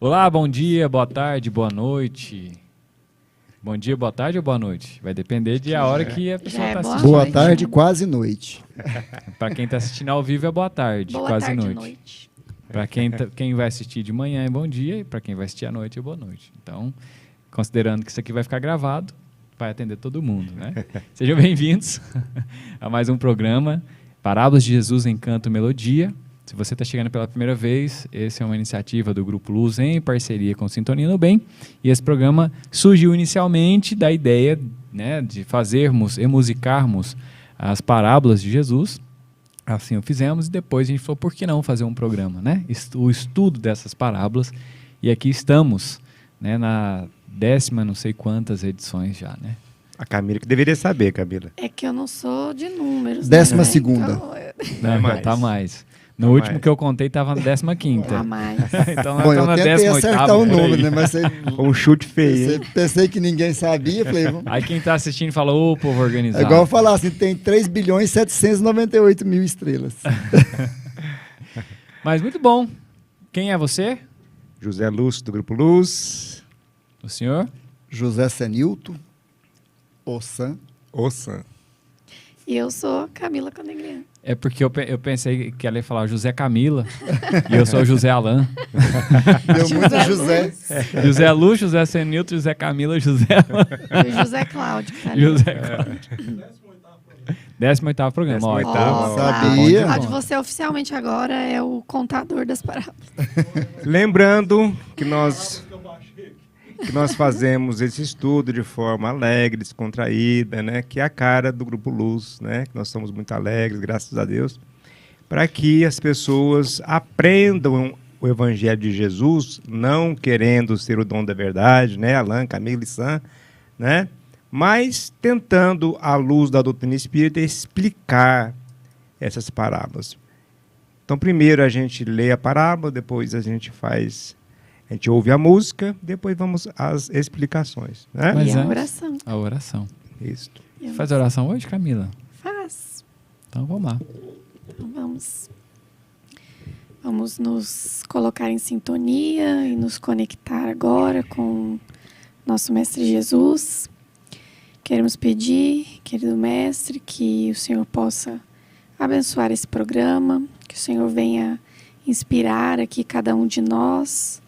Olá, bom dia, boa tarde, boa noite. Bom dia, boa tarde ou boa noite? Vai depender de a hora que a pessoa está assistindo. Boa tarde, quase noite. Para quem está assistindo ao vivo é boa tarde, boa quase tarde, noite. Para quem vai assistir de manhã é bom dia e para quem vai assistir à noite é boa noite. Então, considerando que isso aqui vai ficar gravado, vai atender todo mundo, né? Sejam bem-vindos a mais um programa Parábolas de Jesus em Canto e Melodia. Se você está chegando pela primeira vez, essa é uma iniciativa do Grupo Luz em parceria com Sintonia no Bem. E esse programa surgiu inicialmente da ideia, né, de fazermos e musicarmos as parábolas de Jesus. Assim o fizemos e depois a gente falou, por que não fazer um programa, né? O estudo dessas parábolas. E aqui estamos, né, na 10ª não sei quantas edições já, né? A Camila que deveria saber, Camila. É que eu não sou de números. 12ª. Então, Não, mais. já tá mais. No último que eu contei estava na 15ª. tá mais. Então Bom, nós eu estamos na tentei 18ª. acertar o número, né? Mas Um chute feio, hein? pensei que ninguém sabia. Falei, Aí quem está assistindo fala, ô, povo organizado. é igual eu falar assim, tem 3.798.000 estrelas. Mas muito bom. Quem é você? José Lúcio, do Grupo Luz. O senhor? José Senilton, Ossan. Ossan. E eu sou Camila Conegrian. É porque eu pensei que ela ia falar José Camila e eu sou José Alain. Deu muito José. José Lu, José Senilton, José Camila, José Alain. E o José Cláudio. que tá ali. José Cláudio. 18º programa. Ó, 18º. então, Sabia? Cláudio, você oficialmente agora é o contador das parábolas. Lembrando que nós fazemos esse estudo de forma alegre, descontraída, né? Que é a cara do Grupo Luz, né? Que nós somos muito alegres, graças a Deus, para que as pessoas aprendam o Evangelho de Jesus, não querendo ser o dom da verdade, né? Alain, Camila e Sam, né? Mas tentando, à luz da doutrina espírita, explicar essas parábolas. Então, primeiro a gente lê a parábola, depois a gente ouve a música, depois vamos às explicações, né? Mas e a antes- oração. a oração. Isso. E a Faz a oração hoje, Camila? Faz. Então vamos lá. Então vamos nos colocar em sintonia e nos conectar agora com nosso Mestre Jesus. Queremos pedir, querido Mestre, que o Senhor possa abençoar esse programa, que o Senhor venha inspirar aqui cada um de nós,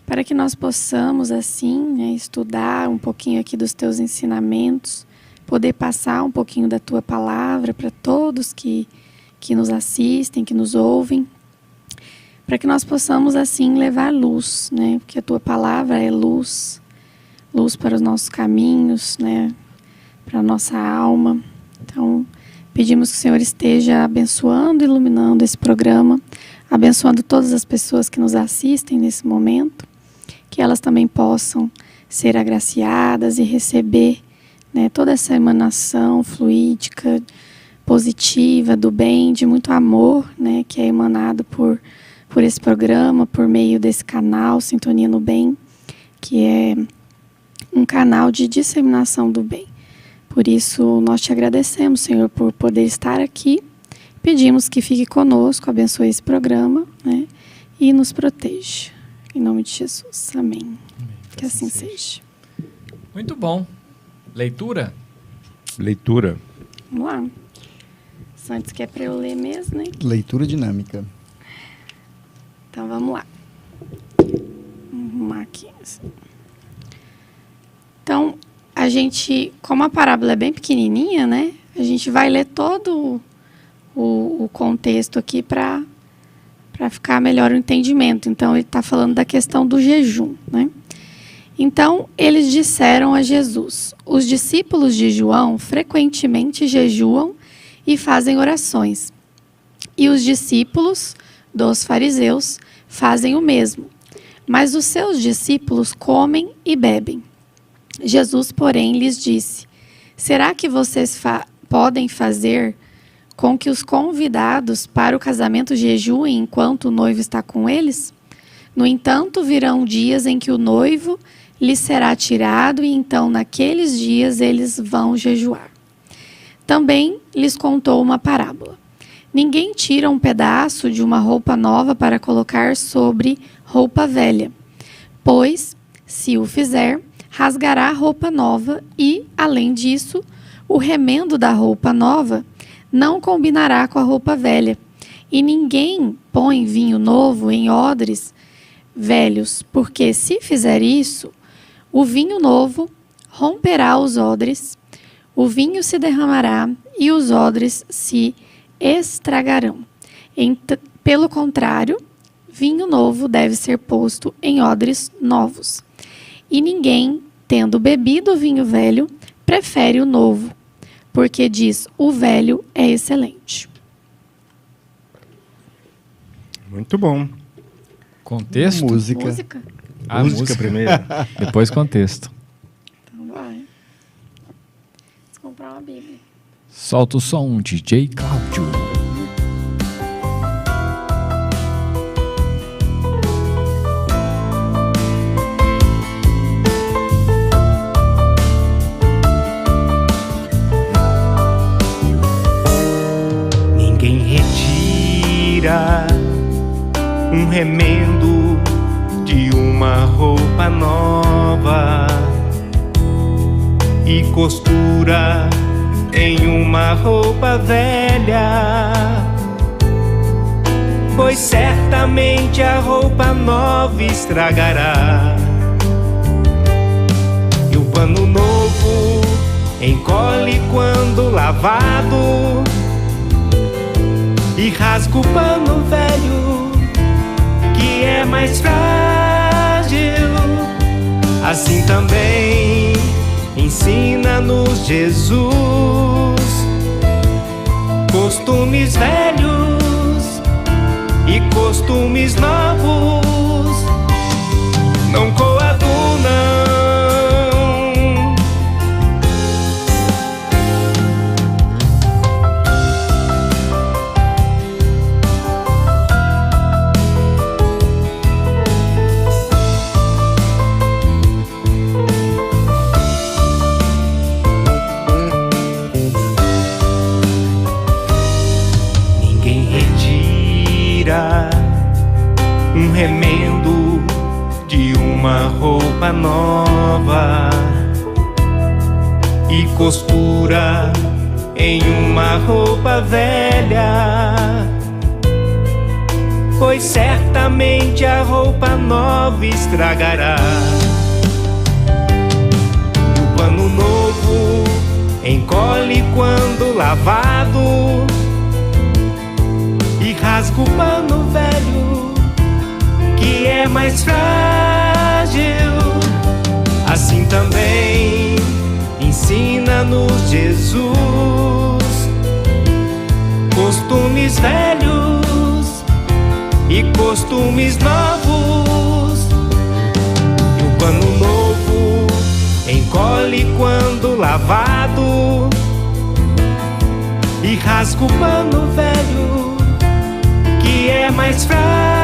para que nós possamos, assim, né, estudar um pouquinho aqui dos teus ensinamentos, poder passar um pouquinho da tua palavra para todos que nos assistem, que nos ouvem, para que nós possamos, assim, levar luz, né? Porque a tua palavra é luz, luz para os nossos caminhos, né? Para a nossa alma. Então, pedimos que o Senhor esteja abençoando e iluminando esse programa, abençoando todas as pessoas que nos assistem nesse momento, que elas também possam ser agraciadas e receber, né, toda essa emanação fluídica, positiva, do bem, de muito amor, né, que é emanado por esse programa, por meio desse canal Sintonia no Bem, que é um canal de disseminação do bem. Por isso, nós te agradecemos, Senhor, por poder estar aqui. Pedimos que fique conosco, abençoe esse programa, né, e nos proteja. Em nome de Jesus. Amém. Que assim seja. Muito bom. Leitura? Leitura. Vamos lá. Antes que é para eu ler mesmo, né? Leitura dinâmica. Então vamos lá. Vamos arrumar aqui. Então, a gente, como a parábola é bem pequenininha, né? A gente vai ler todo o contexto aqui para ficar melhor o entendimento. Então, ele está falando da questão do jejum, né? Então, eles disseram a Jesus: os discípulos de João frequentemente jejuam e fazem orações, e os discípulos dos fariseus fazem o mesmo, mas os seus discípulos comem e bebem. Jesus, porém, lhes disse: será que vocês podem fazer com que os convidados para o casamento jejuem enquanto o noivo está com eles? No entanto, virão dias em que o noivo lhes será tirado, e então naqueles dias eles vão jejuar. Também lhes contou uma parábola. Ninguém tira um pedaço de uma roupa nova para colocar sobre roupa velha, pois, se o fizer, rasgará a roupa nova e, além disso, o remendo da roupa nova não combinará com a roupa velha. E ninguém põe vinho novo em odres velhos, porque se fizer isso, o vinho novo romperá os odres, o vinho se derramará e os odres se estragarão. Pelo contrário, vinho novo deve ser posto em odres novos. E ninguém, tendo bebido o vinho velho, prefere o novo, porque diz: o velho é excelente. Muito bom. Contexto? Música. Música? Ah, música primeiro. Depois contexto. Então vai. Vamos comprar uma Bíblia. Solta o som, DJ Cláudio. Ninguém retira um remendo de uma roupa nova e costura em uma roupa velha, pois certamente a roupa nova estragará. E o pano novo encolhe quando lavado, e rasga o pano velho, que é mais frágil. Assim também ensina-nos Jesus, costumes velhos e costumes novos não coadunam. Um remendo de uma roupa nova e costura em uma roupa velha, pois certamente a roupa nova estragará. O pano novo encolhe quando lavado, e rasga o pano velho, que é mais frágil. Assim também ensina-nos Jesus, costumes velhos e costumes novos. E o pano novo encolhe quando lavado, e rasga o pano velho, que é mais frágil.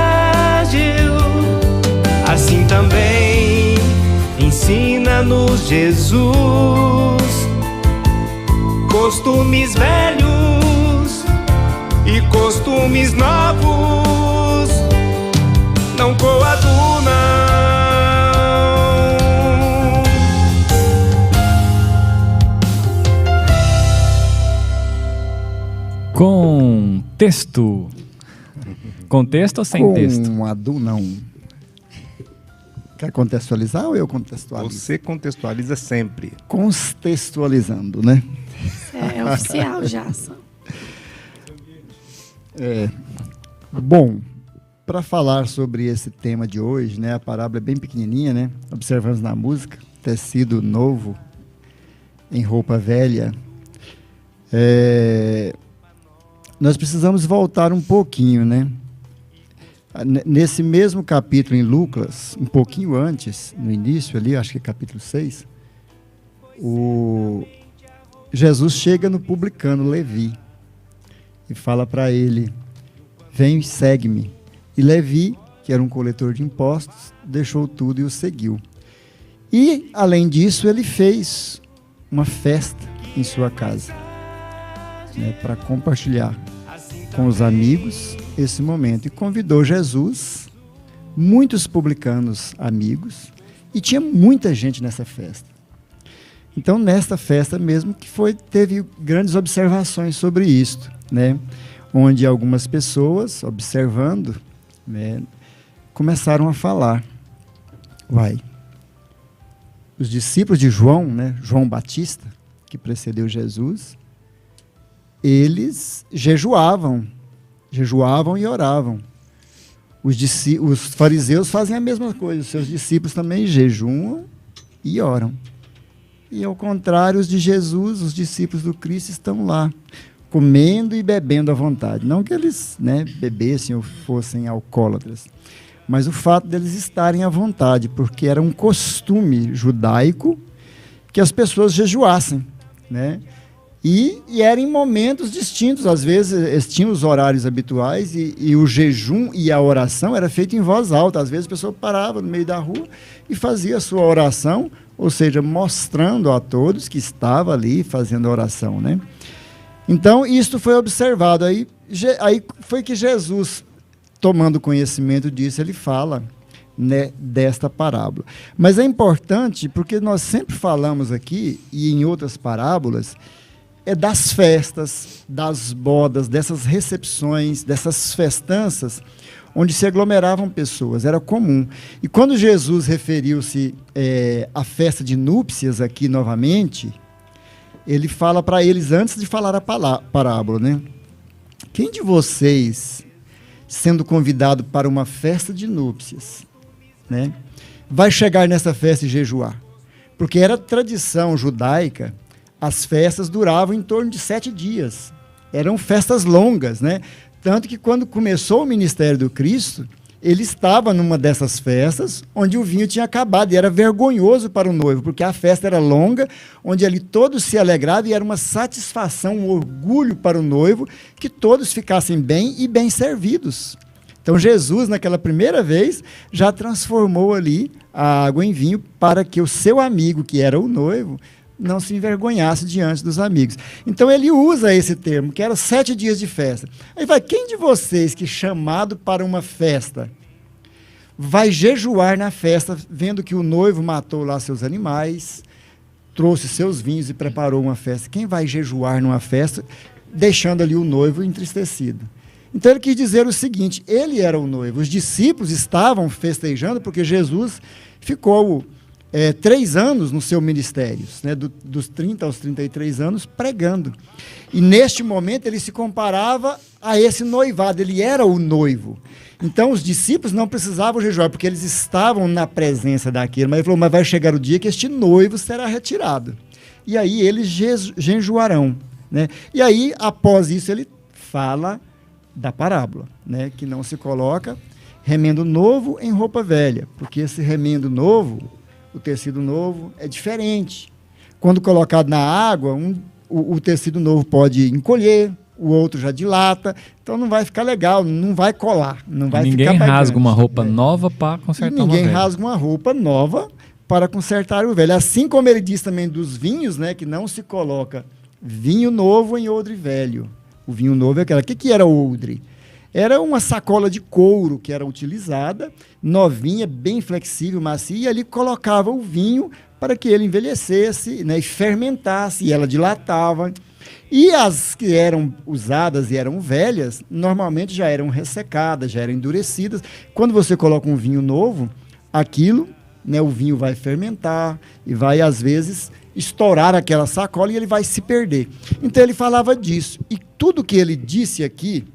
Assim também ensina-nos Jesus, costumes velhos e costumes novos não coadunam. Contexto. Contexto ou sem texto? Com adunão. Quer contextualizar ou eu contextualizo? Você contextualiza sempre. Contextualizando, né? É oficial já, Sam. Bom, para falar sobre esse tema de hoje, né? A parábola é bem pequenininha, né? Observamos na música, tecido novo em roupa velha. Nós precisamos voltar um pouquinho, né? Nesse mesmo capítulo em Lucas, um pouquinho antes, no início ali, acho que é capítulo 6, Jesus chega no publicano Levi e fala para ele: vem e segue-me. E Levi, que era um coletor de impostos, deixou tudo e o seguiu. E, além disso, ele fez uma festa em sua casa, né, para compartilhar com os amigos esse momento, e convidou Jesus, muitos publicanos amigos, e tinha muita gente nessa festa. Então, nesta festa mesmo, teve grandes observações sobre isto, né? Onde algumas pessoas, observando, né, começaram a falar: os discípulos de João, né, João Batista, que precedeu Jesus, eles jejuavam e oravam. Os fariseus fazem a mesma coisa, os seus discípulos também jejuam e oram. E ao contrário, os de Jesus, os discípulos do Cristo, estão lá, comendo e bebendo à vontade. Não que eles, né, bebessem ou fossem alcoólatras, mas o fato deles estarem à vontade, porque era um costume judaico que as pessoas jejuassem, né? E era em momentos distintos. Às vezes eles tinham os horários habituais, e o jejum e a oração era feito em voz alta. Às vezes a pessoa parava no meio da rua e fazia a sua oração, ou seja, mostrando a todos que estava ali fazendo a oração, né? Então, isto foi observado. Aí foi que Jesus, tomando conhecimento disso, ele fala, né, desta parábola. Mas é importante, porque nós sempre falamos aqui, e em outras parábolas, das festas, das bodas, dessas recepções, dessas festanças, onde se aglomeravam pessoas, era comum. E quando Jesus referiu-se à festa de núpcias aqui novamente, ele fala para eles, antes de falar a parábola, né? Quem de vocês, sendo convidado para uma festa de núpcias, né, vai chegar nessa festa e jejuar? Porque era tradição judaica, as festas duravam em torno de 7 dias. Eram festas longas, né? Tanto que quando começou o ministério do Cristo, ele estava numa dessas festas onde o vinho tinha acabado, e era vergonhoso para o noivo, porque a festa era longa, onde ali todos se alegravam, e era uma satisfação, um orgulho para o noivo, que todos ficassem bem e bem servidos. Então Jesus, naquela primeira vez, já transformou ali a água em vinho para que o seu amigo, que era o noivo, não se envergonhasse diante dos amigos. Então ele usa esse termo, que era 7 dias de festa. Aí vai, quem de vocês que chamado para uma festa vai jejuar na festa, vendo que o noivo matou lá seus animais, trouxe seus vinhos e preparou uma festa? Quem vai jejuar numa festa, deixando ali o noivo entristecido? Então ele quis dizer o seguinte, ele era o noivo, os discípulos estavam festejando porque Jesus ficou 3 anos no seu ministério, né, dos 30 aos 33 anos, pregando. E neste momento ele se comparava a esse noivado, ele era o noivo. Então os discípulos não precisavam jejuar, porque eles estavam na presença daquele. Mas ele falou, mas vai chegar o dia que este noivo será retirado. E aí eles jejuarão, né? E aí, após isso, ele fala da parábola, né, que não se coloca remendo novo em roupa velha, porque esse remendo novo, o tecido novo, é diferente. Quando colocado na água, o tecido novo pode encolher, o outro já dilata, então não vai ficar legal, não vai colar, não vai ninguém ficar bacana, rasga uma roupa nova para consertar uma velha. Ninguém rasga uma roupa nova para consertar o velho. Assim como ele diz também dos vinhos, né, que não se coloca vinho novo em odre velho. O vinho novo é aquela. O que era o odre? Era uma sacola de couro que era utilizada, novinha, bem flexível, macia, e ali colocava o vinho para que ele envelhecesse, né, e fermentasse, e ela dilatava. E as que eram usadas e eram velhas, normalmente já eram ressecadas, já eram endurecidas. Quando você coloca um vinho novo, aquilo, né, o vinho vai fermentar e vai, às vezes, estourar aquela sacola e ele vai se perder. Então ele falava disso. E tudo que ele disse aqui,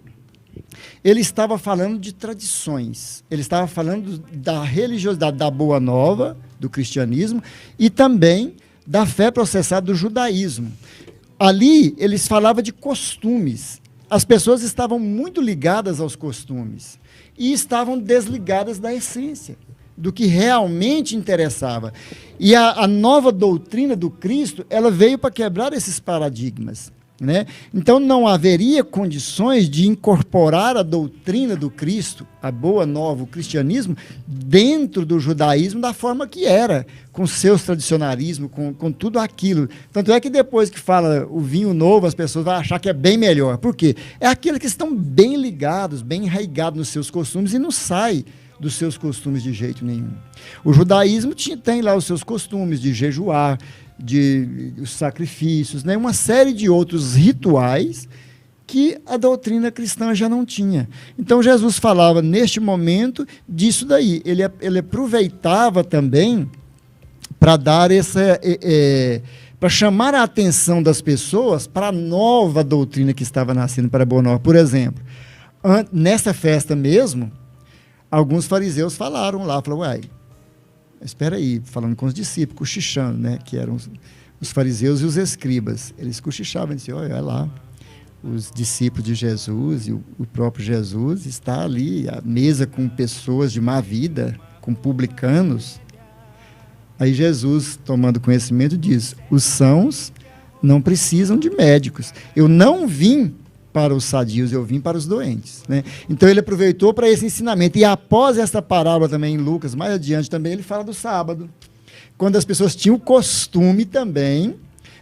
ele estava falando de tradições, ele estava falando da religiosidade, da boa nova, do cristianismo, e também da fé processada do judaísmo. Ali, eles falavam de costumes. As pessoas estavam muito ligadas aos costumes e estavam desligadas da essência, do que realmente interessava. E a nova doutrina do Cristo, ela veio para quebrar esses paradigmas, né? Então não haveria condições de incorporar a doutrina do Cristo, a boa nova, o cristianismo, dentro do judaísmo da forma que era, com seus tradicionalismos, com tudo aquilo. Tanto é que depois que fala o vinho novo, as pessoas vão achar que é bem melhor. Por quê? É aqueles que estão bem ligados, bem enraigados nos seus costumes e não sai dos seus costumes de jeito nenhum. O judaísmo tem lá os seus costumes de jejuar, de os sacrifícios, né? Uma série de outros rituais que a doutrina cristã já não tinha. Então Jesus falava neste momento disso daí. Ele aproveitava também para dar para chamar a atenção das pessoas para a nova doutrina que estava nascendo para a Boa Nova. Por exemplo, nessa festa mesmo, alguns fariseus falaram uai, espera aí, falando com os discípulos, cochichando, né, que eram os fariseus e os escribas. Eles cochichavam e diziam, olha lá, os discípulos de Jesus e o próprio Jesus está ali, à mesa com pessoas de má vida, com publicanos. Aí Jesus, tomando conhecimento, diz, os sãos não precisam de médicos. Eu não vim para os sadios, eu vim para os doentes, né? Então ele aproveitou para esse ensinamento. E após essa parábola também em Lucas, mais adiante também, ele fala do sábado. Quando as pessoas tinham o costume também,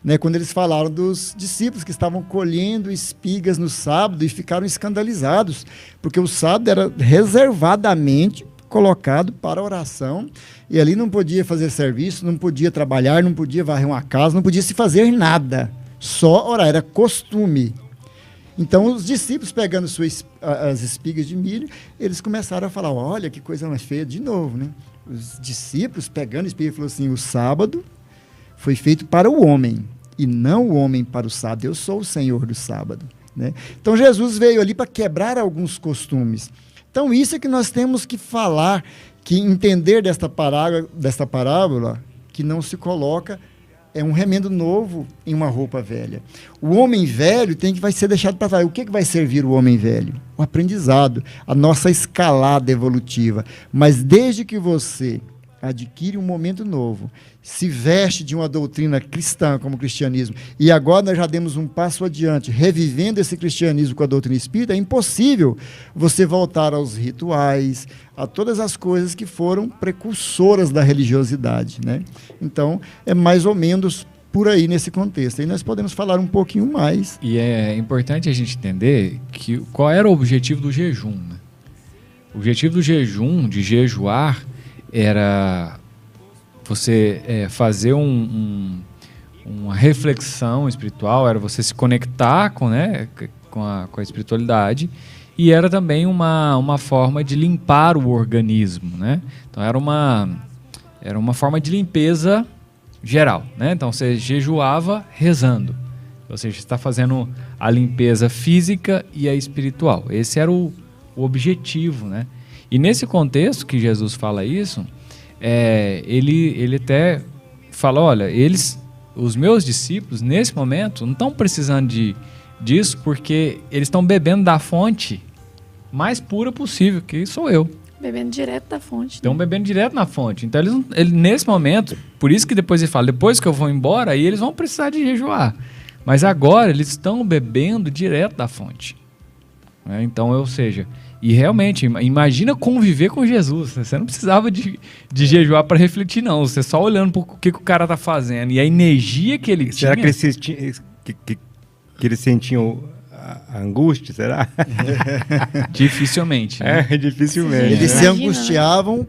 né, quando eles falaram dos discípulos que estavam colhendo espigas no sábado e ficaram escandalizados, porque o sábado era reservadamente colocado para oração, e ali não podia fazer serviço, não podia trabalhar, não podia varrer uma casa, não podia se fazer nada. só orar, era costume. Então, os discípulos, pegando as espigas de milho, eles começaram a falar, olha que coisa mais feia, de novo, né? Os discípulos, pegando espiga, falaram assim, o sábado foi feito para o homem, e não o homem para o sábado. Eu sou o Senhor do sábado, né? Então, Jesus veio ali para quebrar alguns costumes. Então, isso é que nós temos que falar, que entender desta parábola, que não se coloca um remendo novo em uma roupa velha. O homem velho vai ser deixado para trás. O que vai servir o homem velho? O aprendizado, a nossa escalada evolutiva. Mas desde que você adquire um momento novo, se veste de uma doutrina cristã, como o cristianismo, e agora nós já demos um passo adiante, revivendo esse cristianismo com a doutrina espírita, é impossível você voltar aos rituais, a todas as coisas que foram precursoras da religiosidade, né? Então, é mais ou menos por aí nesse contexto. Aí nós podemos falar um pouquinho mais. E é importante a gente entender qual era o objetivo do jejum, né? O objetivo do jejum, de jejuar, era você fazer uma reflexão espiritual, era você se conectar com a espiritualidade, e era também uma forma de limpar o organismo, né? Então era uma forma de limpeza geral, né? Então você jejuava rezando, ou seja, você está fazendo a limpeza física e a espiritual. Esse era o objetivo, né? E nesse contexto que Jesus fala isso, ele até fala, olha, os meus discípulos, nesse momento, não estão precisando disso, porque eles estão bebendo da fonte mais pura possível, que sou eu. Bebendo direto da fonte. Estão bebendo direto na fonte. Então, eles nesse momento, por isso que depois ele fala, depois que eu vou embora, aí eles vão precisar de jejuar. Mas agora, eles estão bebendo direto da fonte. Então, ou seja... E realmente, imagina conviver com Jesus. Você não precisava de jejuar para refletir, não. Você só olhando para o que o cara tá fazendo. E a energia que ele será tinha... Será que eles sentiam a angústia, será? Dificilmente. Né? Dificilmente. Eles se angustiavam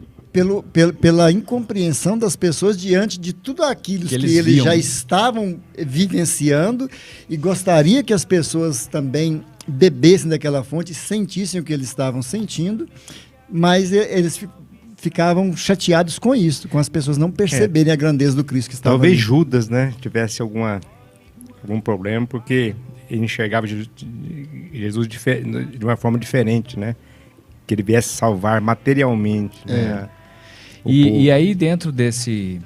pela incompreensão das pessoas diante de tudo aquilo que eles já estavam vivenciando, e gostaria que as pessoas também bebessem daquela fonte, sentissem o que eles estavam sentindo, mas eles ficavam chateados com isso, com as pessoas não perceberem a grandeza do Cristo que estava Talvez ali. Judas, né, tivesse algum problema, porque ele enxergava Jesus de uma forma diferente, né? Que ele viesse salvar materialmente, né? E aí, dentro desse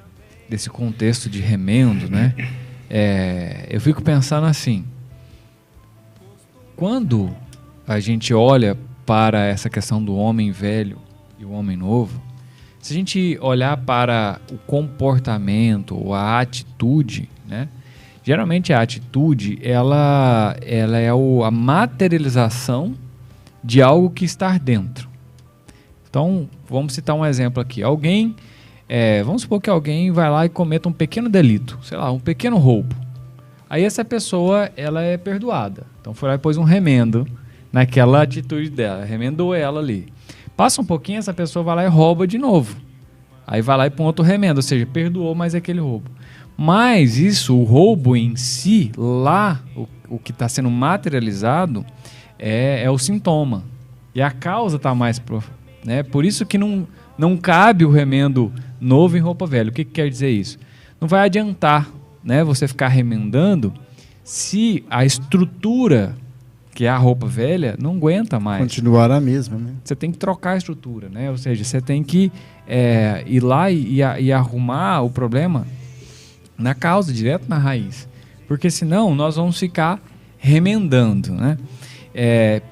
contexto de remendo, né? Eu fico pensando assim, quando a gente olha para essa questão do homem velho e o homem novo, se a gente olhar para o comportamento ou a atitude, né? Geralmente a atitude ela é a materialização de algo que está dentro. Então, vamos citar um exemplo aqui. Vamos supor que alguém vai lá e cometa um pequeno delito, sei lá, um pequeno roubo. Aí essa pessoa, ela é perdoada. Então foi lá e pôs um remendo naquela atitude dela, remendou ela ali. Passa um pouquinho, essa pessoa vai lá e rouba de novo. Aí vai lá e põe outro remendo, ou seja, perdoou mais aquele roubo. Mas isso, o roubo em si, lá, o que está sendo materializado é o sintoma. E a causa está mais... né? Por isso que não cabe o remendo novo em roupa velha. O que quer dizer isso? Não vai adiantar, né, você ficar remendando se a estrutura, que é a roupa velha, não aguenta mais. Continuar a mesma, né? Você tem que trocar a estrutura, né? Ou seja, você tem que ir lá e arrumar o problema na causa, direto na raiz. Porque senão nós vamos ficar remendando, né?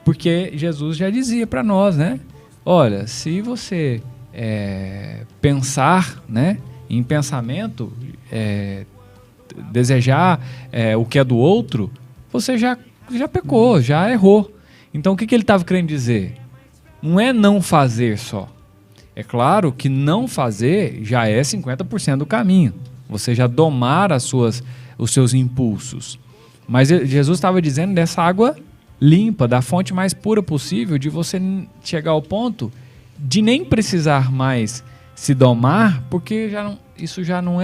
Porque Jesus já dizia para nós, né? Olha, se você pensar, né, em pensamento, desejar o que é do outro, você já pecou, já errou. Então o que ele estava querendo dizer? Não é não fazer só. É claro que não fazer já é 50% do caminho. Você já domar os seus impulsos. Mas Jesus estava dizendo dessa água limpa, da fonte mais pura possível, de você chegar ao ponto de nem precisar mais se domar, porque isso já não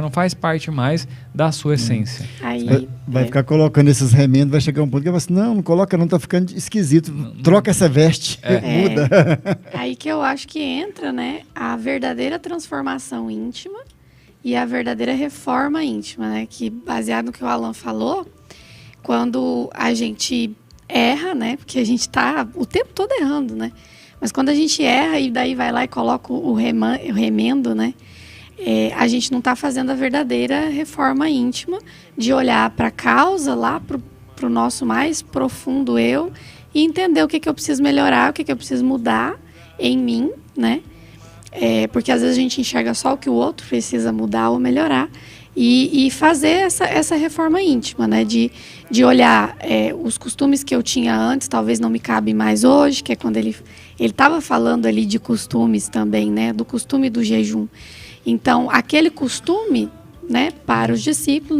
faz parte mais da sua essência. Aí, Vai ficar colocando esses remendos, vai chegar um ponto que vai falar assim, não coloca não, tá ficando esquisito, troca essa veste, muda. Aí que eu acho que entra, né, a verdadeira transformação íntima e a verdadeira reforma íntima, né, que baseado no que o Alan falou, quando a gente erra, né, porque a gente tá o tempo todo errando, né, mas quando a gente erra e daí vai lá e coloca o remendo, né, a gente não está fazendo a verdadeira reforma íntima de olhar para a causa, lá para o nosso mais profundo eu e entender o que eu preciso melhorar, o que eu preciso mudar em mim, né? Porque às vezes a gente enxerga só o que o outro precisa mudar ou melhorar e fazer essa reforma íntima, né? De olhar os costumes que eu tinha antes, talvez não me cabe mais hoje, que é quando ele estava falando ali de costumes também, né? Do costume do jejum. Então, aquele costume, né, para os discípulos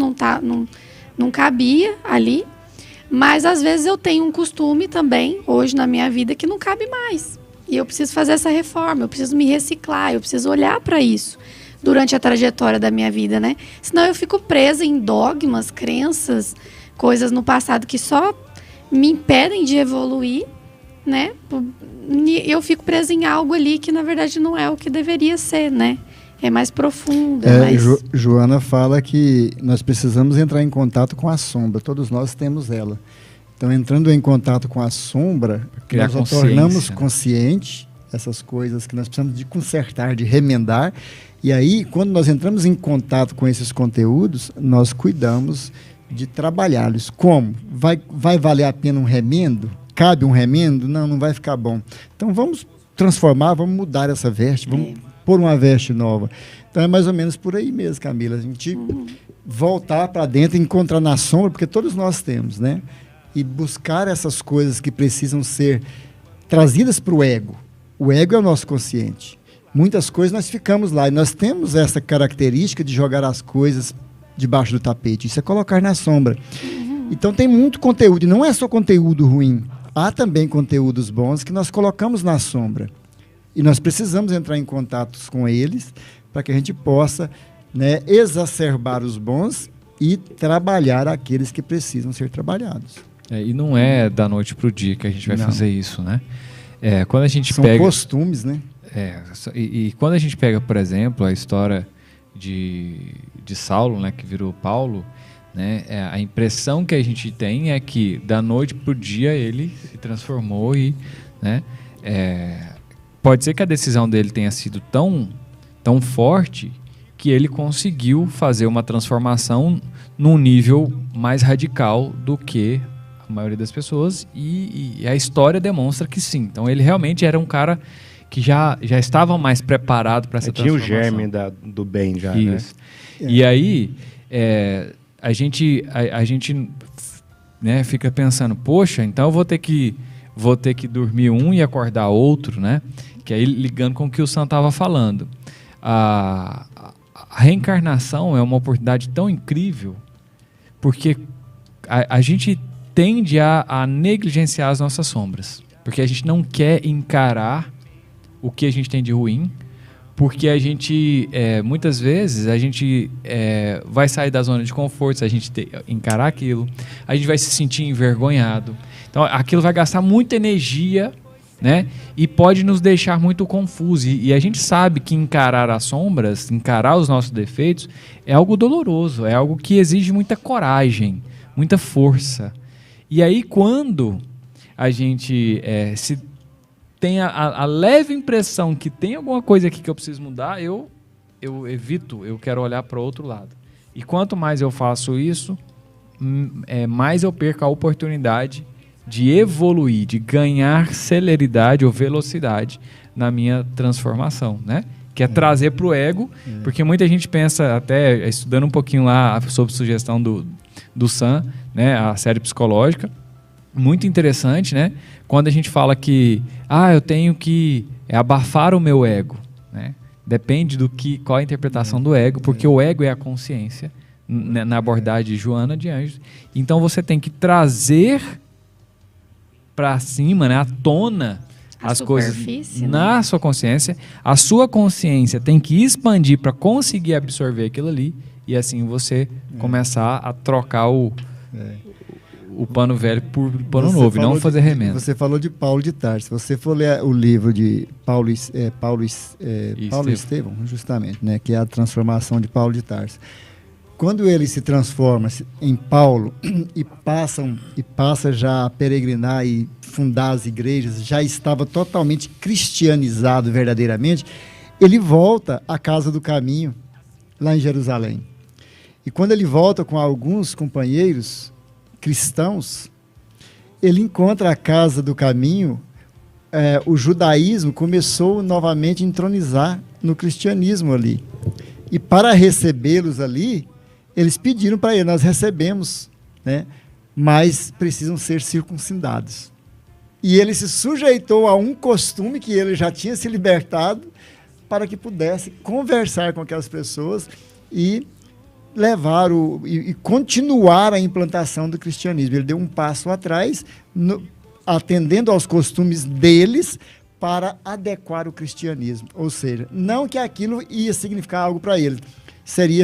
não cabia ali, mas às vezes eu tenho um costume também, hoje na minha vida, que não cabe mais. E eu preciso fazer essa reforma, eu preciso me reciclar, eu preciso olhar para isso durante a trajetória da minha vida, né? Senão eu fico presa em dogmas, crenças, coisas no passado que só me impedem de evoluir, né? Eu fico presa em algo ali que, na verdade, não é o que deveria ser, né? É mais profunda. Joana fala que nós precisamos entrar em contato com a sombra. Todos nós temos ela. Então, entrando em contato com a sombra, nós a tornamos consciente essas coisas que nós precisamos de consertar, de remendar. E aí, quando nós entramos em contato com esses conteúdos, nós cuidamos de trabalhá-los. Como? Vai valer a pena um remendo? Cabe um remendo? Não vai ficar bom. Então, vamos transformar, vamos mudar essa veste, vamos pôr uma veste nova. Então é mais ou menos por aí mesmo, Camila. A gente voltar para dentro e encontrar na sombra, porque todos nós temos, né? E buscar essas coisas que precisam ser trazidas para o ego. O ego é o nosso consciente. Muitas coisas nós ficamos lá e nós temos essa característica de jogar as coisas debaixo do tapete. Isso é colocar na sombra. Então tem muito conteúdo, e não é só conteúdo ruim. Há também conteúdos bons que nós colocamos na sombra. E nós precisamos entrar em contato com eles para que a gente possa, né, exacerbar os bons e trabalhar aqueles que precisam ser trabalhados. E não é da noite para o dia que a gente vai fazer isso, né? Quando a gente São costumes, né? E quando a gente pega, por exemplo, a história de Saulo, né, que virou Paulo, né, a impressão que a gente tem é que da noite para o dia ele se transformou e, né, pode ser que a decisão dele tenha sido tão forte que ele conseguiu fazer uma transformação num nível mais radical do que a maioria das pessoas e a história demonstra que sim. Então ele realmente era um cara que já estava mais preparado para essa transformação. Tinha o germe do bem já, isso, né? E aí a gente né, fica pensando, poxa, então eu vou ter que dormir um e acordar outro, né? Que aí ligando com o que o Sam estava falando. A reencarnação é uma oportunidade tão incrível porque a gente tende a negligenciar as nossas sombras. Porque a gente não quer encarar o que a gente tem de ruim, porque a gente, muitas vezes, a gente vai sair da zona de conforto se a gente encarar aquilo, a gente vai se sentir envergonhado. Então, aquilo vai gastar muita energia, né? E pode nos deixar muito confusos. E a gente sabe que encarar as sombras, encarar os nossos defeitos, é algo doloroso, é algo que exige muita coragem, muita força. E aí, quando a gente se tem a leve impressão que tem alguma coisa aqui que eu preciso mudar, eu evito, eu quero olhar para o outro lado. E quanto mais eu faço isso, mais eu perco a oportunidade de evoluir, de ganhar celeridade ou velocidade na minha transformação, né? Que é trazer para o ego, porque muita gente pensa, até estudando um pouquinho lá sobre sugestão do Sam, né? A série psicológica, muito interessante, né? Quando a gente fala que eu tenho que abafar o meu ego, né? Depende qual a interpretação do ego, porque o ego é a consciência, na abordagem de Joana de Anjos. Então você tem que trazer para cima, né, à tona, as coisas superfície, na né? sua consciência. A sua consciência tem que expandir para conseguir absorver aquilo ali e assim você começar a trocar o pano velho por pano Você novo, e não falou fazer remendo. Você falou de Paulo de Tarso. Se você for ler o livro de Paulo Estevão, justamente, né, que é a transformação de Paulo de Tarso. Quando ele se transforma em Paulo e passa já a peregrinar e fundar as igrejas, já estava totalmente cristianizado verdadeiramente, ele volta à Casa do Caminho, lá em Jerusalém. E quando ele volta com alguns companheiros cristãos, ele encontra a Casa do Caminho, o judaísmo começou novamente a entronizar no cristianismo ali. E para recebê-los ali, eles pediram para ele: nós recebemos, né, mas precisam ser circuncidados. E ele se sujeitou a um costume que ele já tinha se libertado para que pudesse conversar com aquelas pessoas e levar e continuar a implantação do cristianismo. Ele deu um passo atrás, atendendo aos costumes deles, para adequar o cristianismo. Ou seja, não que aquilo ia significar algo para ele.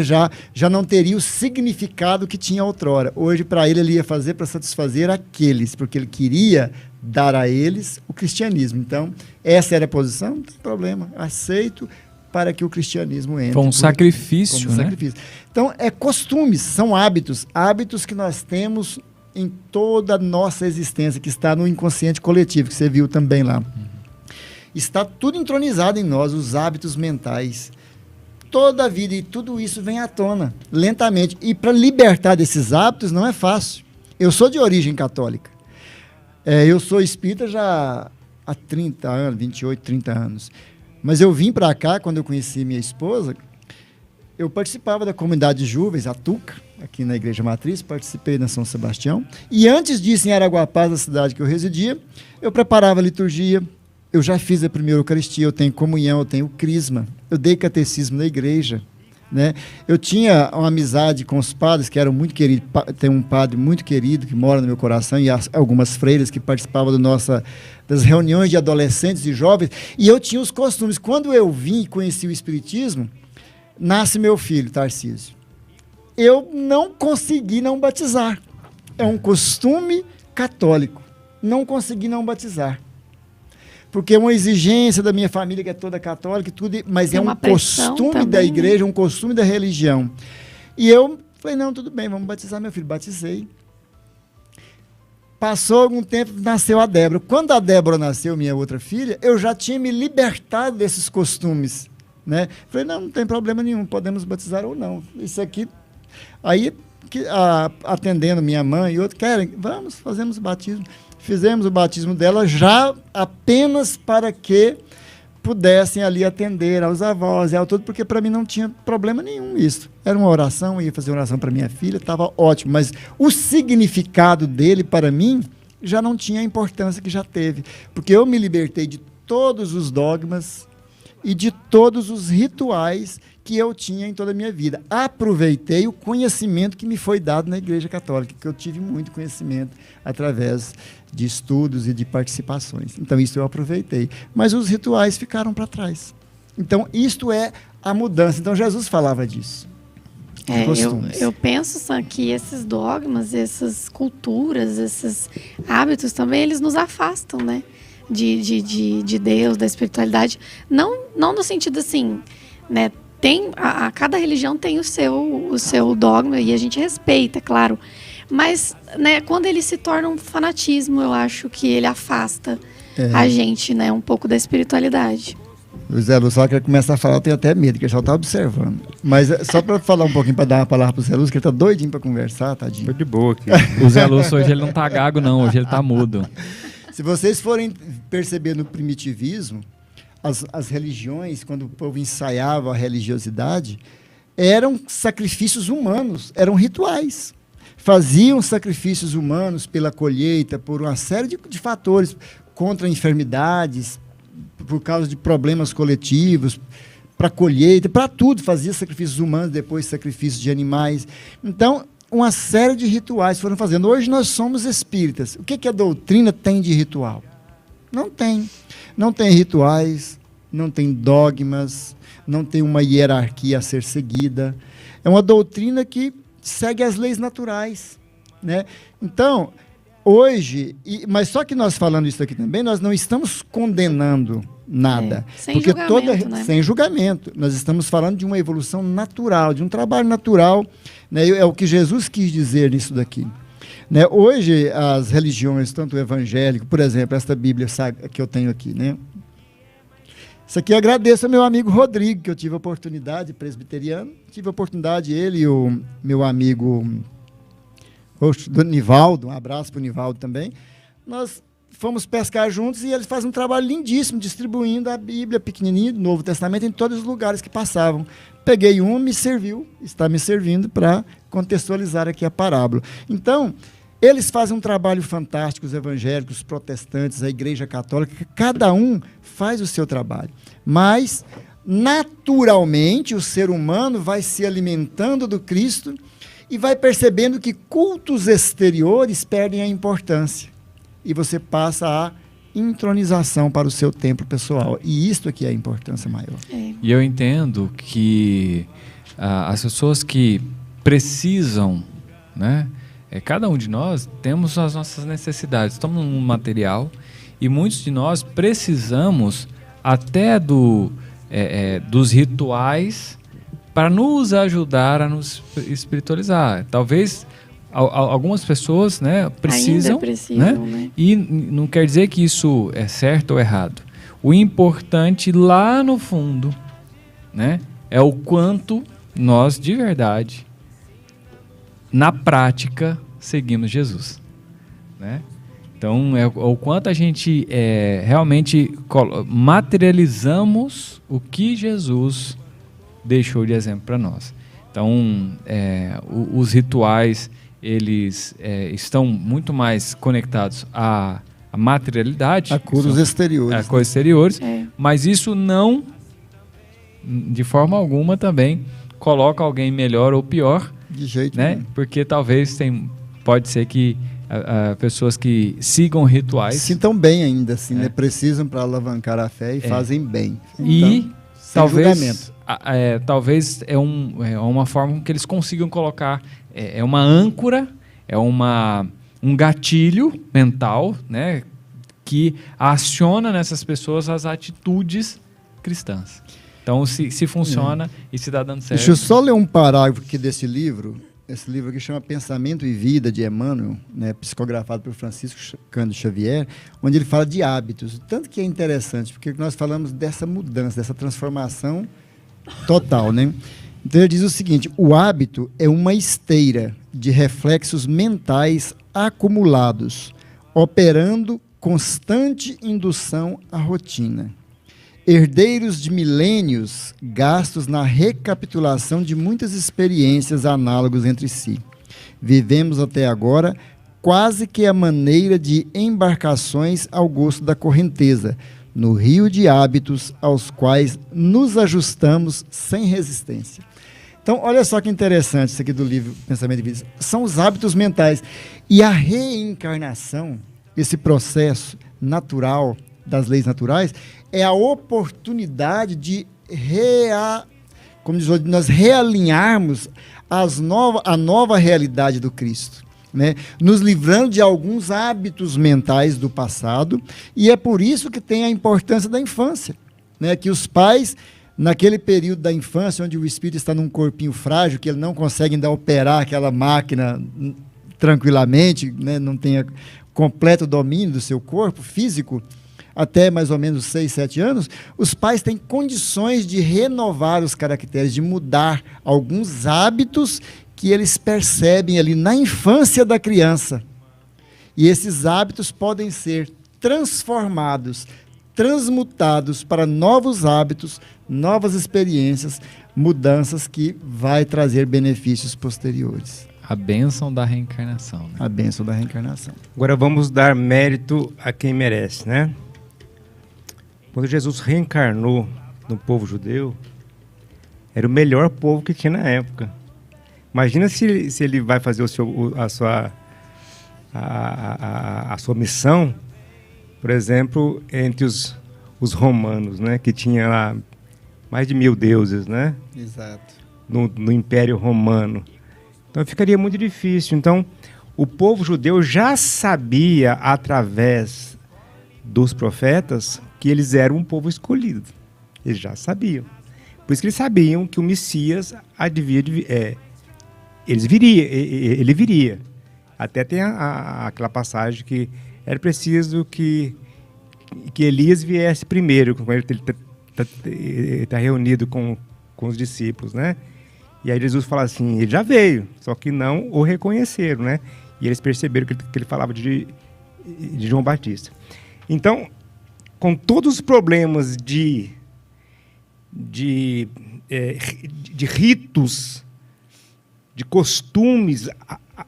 Já não teria o significado que tinha outrora. Hoje, para ele ia fazer para satisfazer aqueles, porque ele queria dar a eles o cristianismo. Então, essa era a posição, não tem problema, aceito para que o cristianismo entre. Foi um sacrifício, né? Sacrifício. Então, costumes, são hábitos que nós temos em toda a nossa existência, que está no inconsciente coletivo, que você viu também lá. Está tudo entronizado em nós, os hábitos mentais. Toda a vida, e tudo isso vem à tona, lentamente. E para libertar desses hábitos não é fácil. Eu sou de origem católica. Eu sou espírita já há 30 anos, 28, 30 anos. Mas eu vim para cá, quando eu conheci minha esposa, eu participava da comunidade de jovens, a TUCA, aqui na Igreja Matriz, participei da São Sebastião. E antes disso, em Araguapaz, na cidade que eu residia, eu preparava a liturgia. Eu já fiz a primeira Eucaristia, eu tenho comunhão, eu tenho crisma, eu dei catecismo na igreja, né? Eu tinha uma amizade com os padres que eram muito queridos. Tem um padre muito querido que mora no meu coração, e algumas freiras que participavam das reuniões de adolescentes e jovens, e eu tinha os costumes. Quando eu vim e conheci o Espiritismo, nasce meu filho, Tarcísio. Eu não consegui não batizar. É um costume católico. Não consegui não batizar. Porque é uma exigência da minha família, que é toda católica, tudo, mas é um costume também, da igreja, um costume da religião. E eu falei: não, tudo bem, vamos batizar meu filho. Batizei. Passou algum tempo, nasceu a Débora. Quando a Débora nasceu, minha outra filha, eu já tinha me libertado desses costumes, né? Falei: não tem problema nenhum, podemos batizar ou não. Isso aqui... Aí, atendendo minha mãe e outros, vamos, fazemos o batismo. Fizemos o batismo dela já apenas para que pudessem ali atender aos avós e ao todo, porque para mim não tinha problema nenhum isso. Era uma oração, eu ia fazer uma oração para minha filha, estava ótimo, mas o significado dele para mim já não tinha a importância que já teve, porque eu me libertei de todos os dogmas e de todos os rituais que eu tinha em toda a minha vida. Aproveitei o conhecimento que me foi dado na Igreja Católica, que eu tive muito conhecimento através de estudos e de participações. Então, isso eu aproveitei. Mas os rituais ficaram para trás. Então, isto é a mudança. Então, Jesus falava disso. Eu penso que esses dogmas, essas culturas, esses hábitos também, eles nos afastam, né? De Deus, da espiritualidade. Não no sentido assim, né? Cada religião tem o seu dogma e a gente respeita, claro. Mas, né, quando ele se torna um fanatismo, eu acho que ele afasta a gente, né, um pouco da espiritualidade. O Zé Lúcio, só que ele começa a falar, eu tenho até medo, que ele só está observando. Mas só para falar um pouquinho, para dar uma palavra para o Zé Lúcio, que ele está doidinho para conversar, tadinho. Tô de boa aqui. O Zé Lúcio hoje ele não está gago, não, hoje ele está mudo. Se vocês forem perceber no primitivismo, as religiões, quando o povo ensaiava a religiosidade, eram sacrifícios humanos, eram rituais. Faziam sacrifícios humanos pela colheita, por uma série de fatores, contra enfermidades, por causa de problemas coletivos, para colheita, para tudo. Fazia sacrifícios humanos, depois sacrifícios de animais. Então, uma série de rituais foram fazendo. Hoje nós somos espíritas. O que a doutrina tem de ritual? Não tem. Não tem rituais, não tem dogmas, não tem uma hierarquia a ser seguida. É uma doutrina que segue as leis naturais, né? Então, hoje, mas só que nós falando isso aqui também, nós não estamos condenando nada. Sem porque julgamento, né? Sem julgamento. Nós estamos falando de uma evolução natural, de um trabalho natural, né? É o que Jesus quis dizer nisso daqui. Né? Hoje, as religiões, tanto o evangélico, por exemplo, esta Bíblia que eu tenho aqui, né? Isso aqui eu agradeço ao meu amigo Rodrigo, que eu tive a oportunidade, presbiteriano, tive a oportunidade, ele e o meu amigo do Nivaldo, um abraço para o Nivaldo também, nós fomos pescar juntos e eles fazem um trabalho lindíssimo, distribuindo a Bíblia pequenininha do Novo Testamento em todos os lugares que passavam. Peguei me serviu, está me servindo para contextualizar aqui a parábola. Então, eles fazem um trabalho fantástico, os evangélicos, os protestantes, a Igreja Católica, cada um faz o seu trabalho. Mas, naturalmente, o ser humano vai se alimentando do Cristo e vai percebendo que cultos exteriores perdem a importância. E você passa a intronização para o seu templo pessoal. E isto aqui é a importância maior. E eu entendo que as pessoas que precisam, né? Cada um de nós temos as nossas necessidades, estamos no material e muitos de nós precisamos até dos rituais para nos ajudar a nos espiritualizar. Talvez algumas pessoas, né, precisam, né? E não quer dizer que isso é certo ou errado. O importante lá no fundo, né, é o quanto nós de verdade na prática seguimos Jesus, né? Então, é o quanto a gente realmente materializamos o que Jesus deixou de exemplo para nós. Então, os rituais, eles estão muito mais conectados à materialidade. A coisas exteriores. A coisas exteriores, mas isso não, de forma alguma também, coloca alguém melhor ou pior. De jeito né? nenhum. Porque talvez pode ser que pessoas que sigam rituais sintam bem ainda, assim, né? Precisam para alavancar a fé e fazem bem. Então, e talvez talvez é uma forma que eles consigam colocar uma âncora, um gatilho mental, né? Que aciona nessas pessoas as atitudes cristãs. Então, se funciona e se dá dando certo. Deixa eu só ler um parágrafo aqui desse livro. Esse livro aqui chama Pensamento e Vida, de Emmanuel, né, psicografado por Francisco Cândido Xavier, onde ele fala de hábitos. Tanto que é interessante, porque nós falamos dessa mudança, dessa transformação total, né? Então ele diz o seguinte: o hábito é uma esteira de reflexos mentais acumulados, operando constante indução à rotina. Herdeiros de milênios gastos na recapitulação de muitas experiências análogas entre si. Vivemos até agora quase que a maneira de embarcações ao gosto da correnteza, no rio de hábitos aos quais nos ajustamos sem resistência. Então, olha só que interessante isso aqui do livro Pensamento e Vida. São os hábitos mentais. E a reencarnação, esse processo natural das leis naturais, é a oportunidade de nós realinharmos a nova realidade do Cristo, né? Nos livrando de alguns hábitos mentais do passado, e é por isso que tem a importância da infância, né? Que os pais, naquele período da infância, onde o espírito está num corpinho frágil, que ele não consegue ainda operar aquela máquina tranquilamente, né? Não tem completo domínio do seu corpo físico, até mais ou menos 6, 7 anos, os pais têm condições de renovar os caracteres, de mudar alguns hábitos que eles percebem ali na infância da criança. E esses hábitos podem ser transformados, transmutados para novos hábitos, novas experiências, mudanças que vai trazer benefícios posteriores. A bênção da reencarnação. Né? A bênção da reencarnação. Agora vamos dar mérito a quem merece, né? Quando Jesus reencarnou no povo judeu, era o melhor povo que tinha na época. Imagina se ele vai fazer a sua missão Por exemplo, entre os romanos, né, que tinha lá mais de 1000 deuses, né, Exato. no Império Romano. Então ficaria muito difícil. Então, o povo judeu já sabia, através dos profetas, que eles eram um povo escolhido. Eles já sabiam. Por isso que eles sabiam que o Messias ele viria. Até tem aquela passagem que era preciso que Elias viesse primeiro, quando ele está reunido com os discípulos, né? E aí Jesus fala assim, ele já veio, só que não o reconheceram, né? E eles perceberam que ele falava de João Batista. Então, com todos os problemas de ritos, de costumes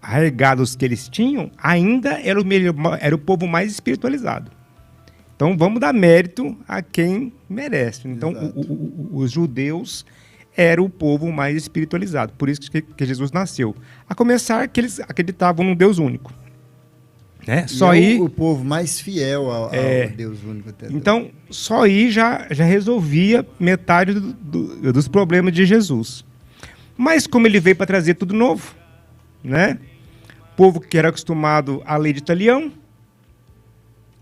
arraigados que eles tinham, ainda era o povo mais espiritualizado. Então, vamos dar mérito a quem merece. Então, os judeus eram o povo mais espiritualizado. Por isso que Jesus nasceu. A começar que eles acreditavam num Deus único. Né? Só aí, o povo mais fiel ao Deus único. Então, só aí já resolvia metade dos problemas de Jesus. Mas como ele veio para trazer tudo novo, né? Povo que era acostumado à lei de Italião,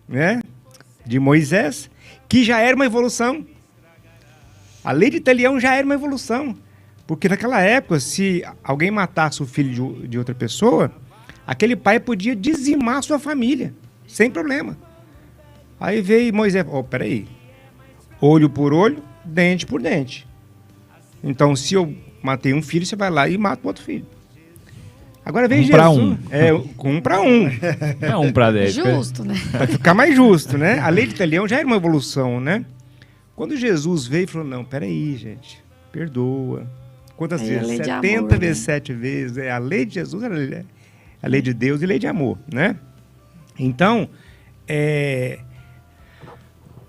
né? De Moisés, que já era uma evolução. A lei de Italião já era uma evolução. Porque naquela época, se alguém matasse o filho de outra pessoa, aquele pai podia dizimar a sua família, sem problema. Aí veio Moisés, peraí, olho por olho, dente por dente. Então, se eu matei um filho, você vai lá e mata o outro filho. Agora veio Jesus. Com 1 para 1. É 1 para 10. Justo, né? Vai ficar mais justo, né? A lei de Italião já era uma evolução, né? Quando Jesus veio e falou, não, peraí, gente, perdoa. Quantas vezes? 70 amor, vezes 7 vezes. A lei de Jesus era a lei de Deus e lei de amor, né? Então,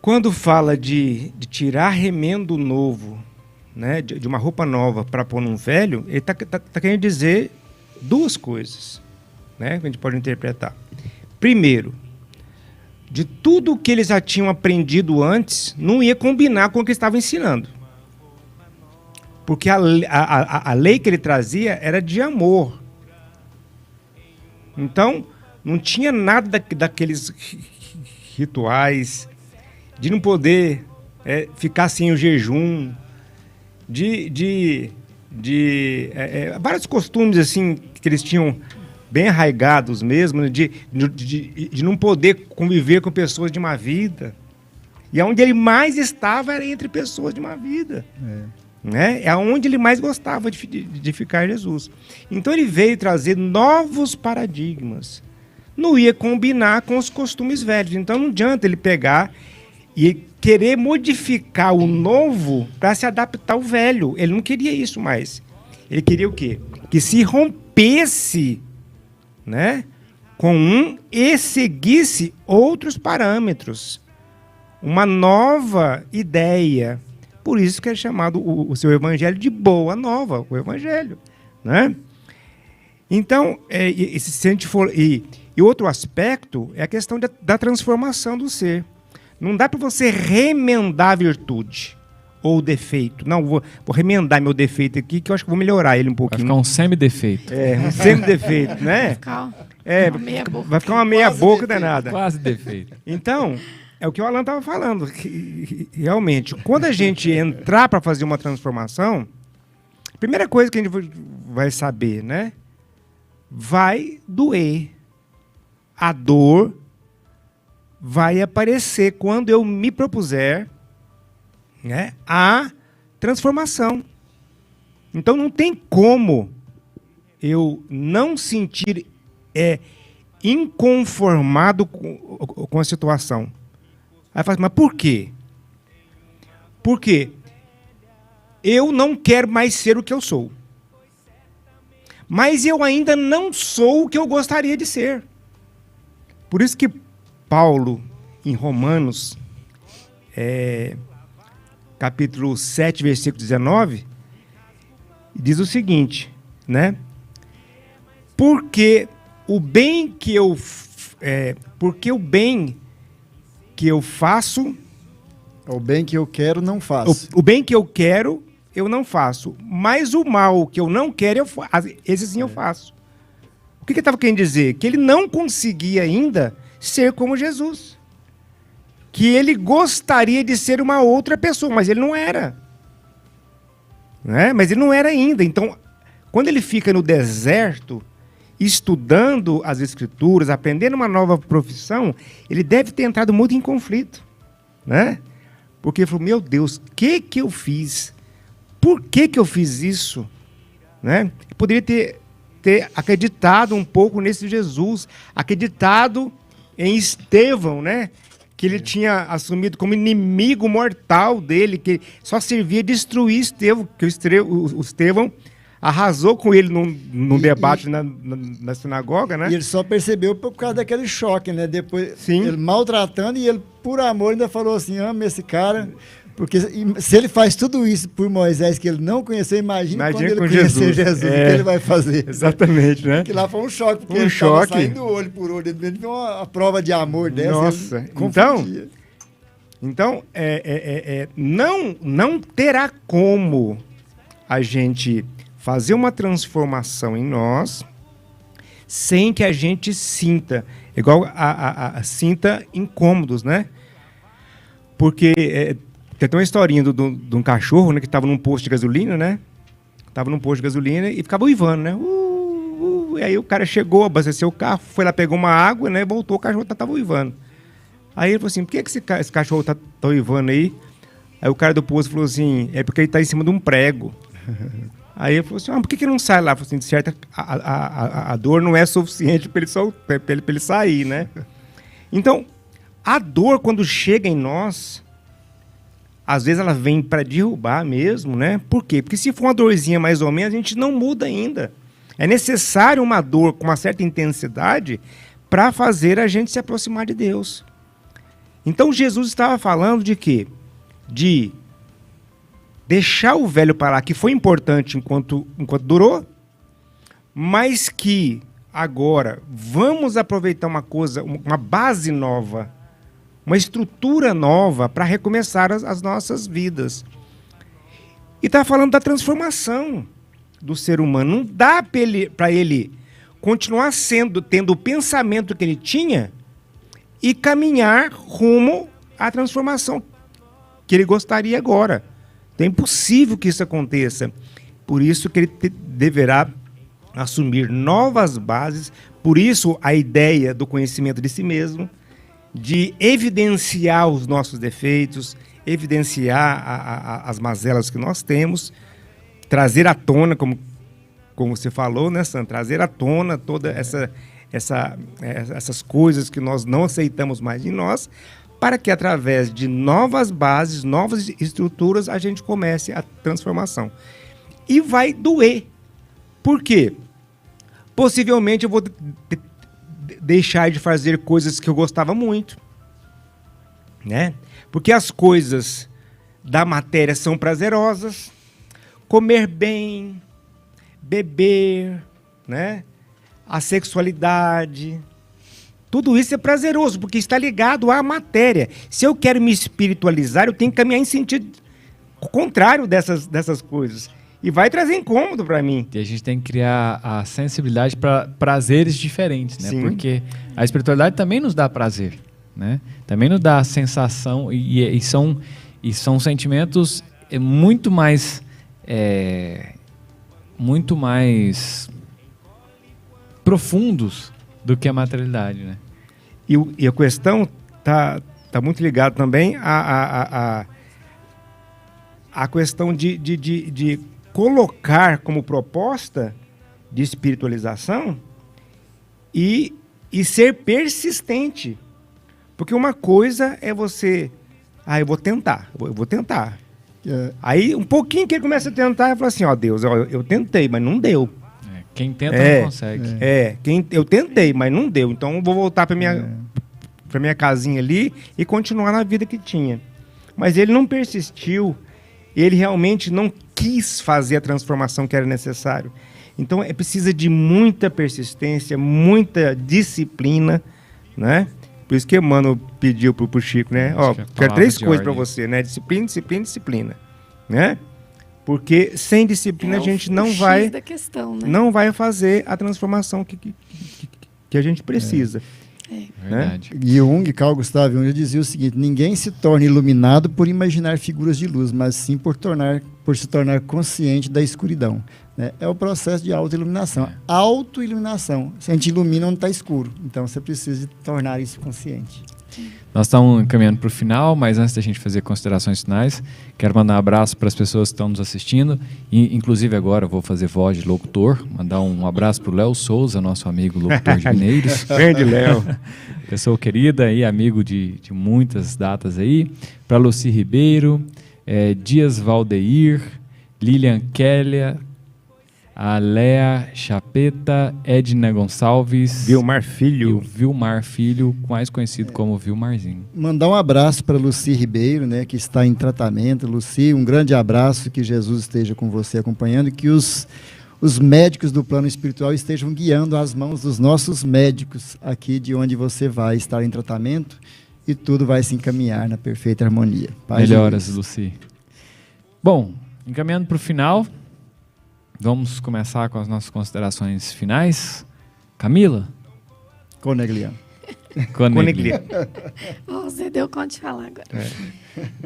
quando fala de tirar remendo novo, né, de uma roupa nova para pôr num velho, ele está querendo dizer duas coisas, né, que a gente pode interpretar. Primeiro, de tudo que eles já tinham aprendido antes, não ia combinar com o que estava ensinando. Porque a lei que ele trazia era de amor. Então, não tinha nada daqueles rituais, de não poder ficar sem o jejum, de vários costumes assim que eles tinham bem arraigados mesmo, né? de não poder conviver com pessoas de má vida. E onde ele mais estava era entre pessoas de má vida. Né? É onde ele mais gostava de ficar Jesus. Então ele veio trazer novos paradigmas. Não ia combinar com os costumes velhos. Então não adianta ele pegar e querer modificar o novo para se adaptar ao velho. Ele não queria isso mais. Ele queria o quê? Que se rompesse, né, com um e seguisse outros parâmetros. Uma nova ideia. Por isso que é chamado o seu evangelho de boa nova, o evangelho, né? Então, se a gente for, e outro aspecto é a questão da transformação do ser. Não dá para você remendar a virtude ou o defeito. Não, vou remendar meu defeito aqui, que eu acho que vou melhorar ele um pouquinho. Vai ficar um semidefeito. Um semidefeito, né? Vai ficar uma meia boca danada. Quase defeito. Então, é o que o Alan estava falando. Que, realmente, quando a gente entrar para fazer uma transformação, a primeira coisa que a gente vai saber, né? Vai doer. A dor vai aparecer quando eu me propuser, né, a transformação. Então não tem como eu não sentir inconformado com a situação. Aí fala, mas por quê? Porque eu não quero mais ser o que eu sou. Mas eu ainda não sou o que eu gostaria de ser. Por isso que Paulo, em Romanos, capítulo 7, versículo 19, diz o seguinte, né? Porque o bem que eu faço... O bem que eu quero, não faço. O bem que eu quero, eu não faço. Mas o mal que eu não quero, esse sim eu faço. O que ele estava querendo dizer? Que ele não conseguia ainda ser como Jesus. Que ele gostaria de ser uma outra pessoa, mas ele não era. Né? Mas ele não era ainda. Então, quando ele fica no deserto, estudando as Escrituras, aprendendo uma nova profissão, ele deve ter entrado muito em conflito. Né? Porque ele falou, meu Deus, o que eu fiz? Por que eu fiz isso? Né? Ele poderia ter acreditado um pouco nesse Jesus, acreditado em Estevão, né? Que ele tinha assumido como inimigo mortal dele, que só servia destruir Estevão, que o Estevão arrasou com ele num debate na sinagoga, né? E ele só percebeu por causa daquele choque, né? Depois, Sim. Ele maltratando, e ele, por amor, ainda falou assim, ama esse cara, porque se ele faz tudo isso por Moisés, que ele não conheceu, imagina quando ele conhecer Jesus, o que ele vai fazer. Exatamente, né? Que lá foi um choque, porque Um ele choque. estava saindo olho por olho, ele viu uma prova de amor dessa. Nossa, então não terá como a gente fazer uma transformação em nós sem que a gente sinta, igual sinta incômodos, né? Porque tem uma historinha de um cachorro, né, que estava num posto de gasolina, né? Estava num posto de gasolina e ficava uivando, né? E aí o cara chegou, abasteceu o carro, foi lá, pegou uma água, né? Voltou, o cachorro estava uivando. Aí ele falou assim, por que esse cachorro tá uivando aí? Aí o cara do posto falou assim, é porque ele está em cima de um prego. Aí ele falou assim, por que ele não sai lá? Falei assim, de certo, a dor não é suficiente para ele sair, né? Então, a dor, quando chega em nós, às vezes ela vem para derrubar mesmo, né? Por quê? Porque se for uma dorzinha mais ou menos, a gente não muda ainda. É necessário uma dor com uma certa intensidade para fazer a gente se aproximar de Deus. Então, Jesus estava falando de quê? De deixar o velho para lá, que foi importante enquanto durou, mas que agora vamos aproveitar uma coisa, uma base nova, uma estrutura nova para recomeçar as nossas vidas. E está falando da transformação do ser humano. Não dá para ele continuar tendo o pensamento que ele tinha e caminhar rumo à transformação que ele gostaria agora. Então é impossível que isso aconteça. Por isso que ele deverá assumir novas bases. Por isso a ideia do conhecimento de si mesmo, de evidenciar os nossos defeitos, evidenciar as mazelas que nós temos, trazer à tona, como você falou, né, Sandra? Trazer à tona toda essas coisas que nós não aceitamos mais em nós, para que através de novas bases, novas estruturas, a gente comece a transformação. E vai doer. Por quê? Possivelmente eu vou deixar de fazer coisas que eu gostava muito, né? Porque as coisas da matéria são prazerosas. Comer bem, beber, né? A sexualidade, tudo isso é prazeroso, porque está ligado à matéria. Se eu quero me espiritualizar, eu tenho que caminhar em sentido contrário dessas coisas. E vai trazer incômodo para mim. E a gente tem que criar a sensibilidade para prazeres diferentes, né? Sim. Porque a espiritualidade também nos dá prazer, né? Também nos dá sensação e são sentimentos muito mais profundos do que a materialidade, né? E a questão tá muito ligada também à questão de colocar como proposta de espiritualização e ser persistente. Porque uma coisa é você... eu vou tentar. Aí, um pouquinho que ele começa a tentar, ele fala assim, Deus, eu tentei, mas não deu. Quem tenta não consegue. Eu tentei, mas não deu. Então, eu vou voltar para minha casinha ali e continuar na vida que tinha. Mas ele não persistiu. Ele realmente não quis fazer a transformação que era necessário. Então, precisa de muita persistência, muita disciplina, né? Por isso que Emmanuel pediu pro Chico, né? Ó, que é a quero 3 palavra de coisas para ordem. você, né? Disciplina, disciplina, disciplina, né? Porque sem disciplina a gente não o X vai da questão, né? não vai fazer a transformação que a gente precisa. Verdade. Jung, Carl Gustav Jung, dizia o seguinte: ninguém se torna iluminado por imaginar figuras de luz, mas sim por se tornar consciente da escuridão. Né? É o processo de autoiluminação. Autoiluminação. Se a gente ilumina, não está escuro. Então, você precisa de tornar isso consciente. Nós estamos caminhando para o final, mas antes da gente fazer considerações finais, quero mandar um abraço para as pessoas que estão nos assistindo. E, inclusive agora eu vou fazer voz de locutor, mandar um abraço para o Léo Souza, nosso amigo locutor de Mineiros. Grande Léo. Pessoa querida e amigo de muitas datas aí. Para Luci Ribeiro, Dias Valdeir, Lilian Kélia, a Lea Chapeta, Edna Gonçalves, Vilmar e o Filho. Vilmar Filho, mais conhecido como Vilmarzinho. Mandar um abraço para Luci Ribeiro, né, que está em tratamento. Luci, um grande abraço, que Jesus esteja com você acompanhando e que os médicos do plano espiritual estejam guiando as mãos dos nossos médicos aqui de onde você vai estar em tratamento e tudo vai se encaminhar na perfeita harmonia. Paz de Melhoras, Deus. Luci. Bom, encaminhando para o final, vamos começar com as nossas considerações finais. Camila? Conegliano. Conegli. O Zé deu conta de falar agora.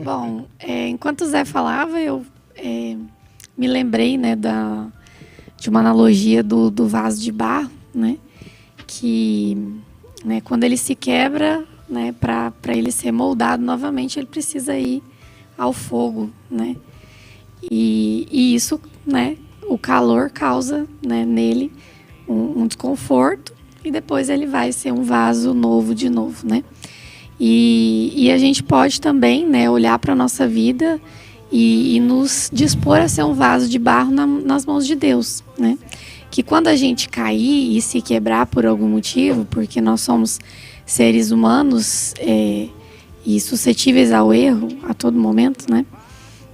Bom, enquanto o Zé falava, eu me lembrei, né, de uma analogia do vaso de barro, né, que, né, quando ele se quebra, né, para ele ser moldado novamente, ele precisa ir ao fogo, né, e isso, né, o calor causa, né, nele um desconforto e depois ele vai ser um vaso novo de novo, né? E a gente pode também, né, olhar para a nossa vida e nos dispor a ser um vaso de barro nas mãos de Deus, né? Que quando a gente cair e se quebrar por algum motivo, porque nós somos seres humanos e suscetíveis ao erro a todo momento, né?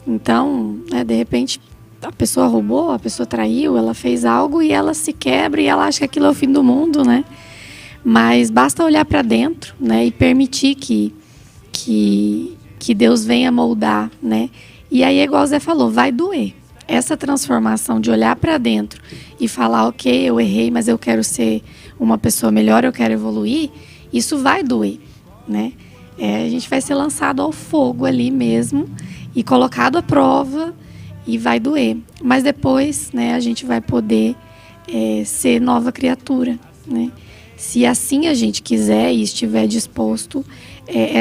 Então, né, de repente, a pessoa roubou, a pessoa traiu, ela fez algo e ela se quebra e ela acha que aquilo é o fim do mundo, né? Mas basta olhar para dentro, né, e permitir que Deus venha moldar, né? E aí, igual o Zé falou, vai doer. Essa transformação de olhar para dentro e falar, ok, eu errei, mas eu quero ser uma pessoa melhor, eu quero evoluir, isso vai doer, né? A gente vai ser lançado ao fogo ali mesmo e colocado à prova e vai doer. Mas depois, né, a gente vai poder ser nova criatura, né? Se assim a gente quiser e estiver disposto,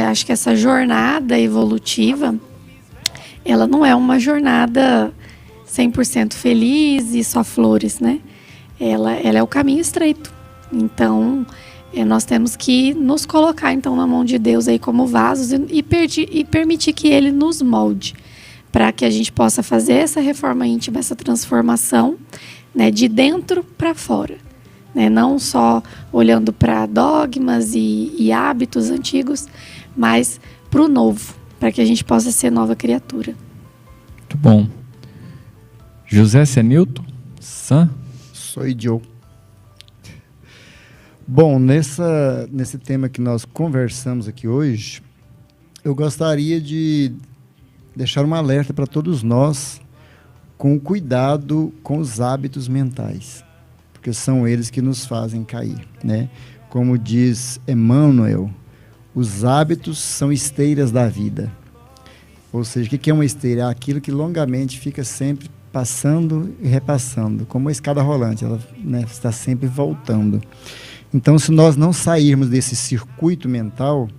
acho que essa jornada evolutiva, ela não é uma jornada 100% feliz e só flores, né? Ela é o caminho estreito. Então, nós temos que nos colocar então na mão de Deus aí como vasos e permitir que Ele nos molde, para que a gente possa fazer essa reforma íntima, essa transformação, né, de dentro para fora. Né? Não só olhando para dogmas e hábitos antigos, mas para o novo, para que a gente possa ser nova criatura. Muito bom. José Senilton? Sam? Sou Joe. Bom, nesse tema que nós conversamos aqui hoje, eu gostaria de deixar um alerta para todos nós com o cuidado com os hábitos mentais, porque são eles que nos fazem cair, né? Como diz Emmanuel, os hábitos são esteiras da vida. Ou seja, o que é uma esteira? É aquilo que longamente fica sempre passando e repassando, como uma escada rolante, ela, né, está sempre voltando. Então, se nós não sairmos desse circuito mental,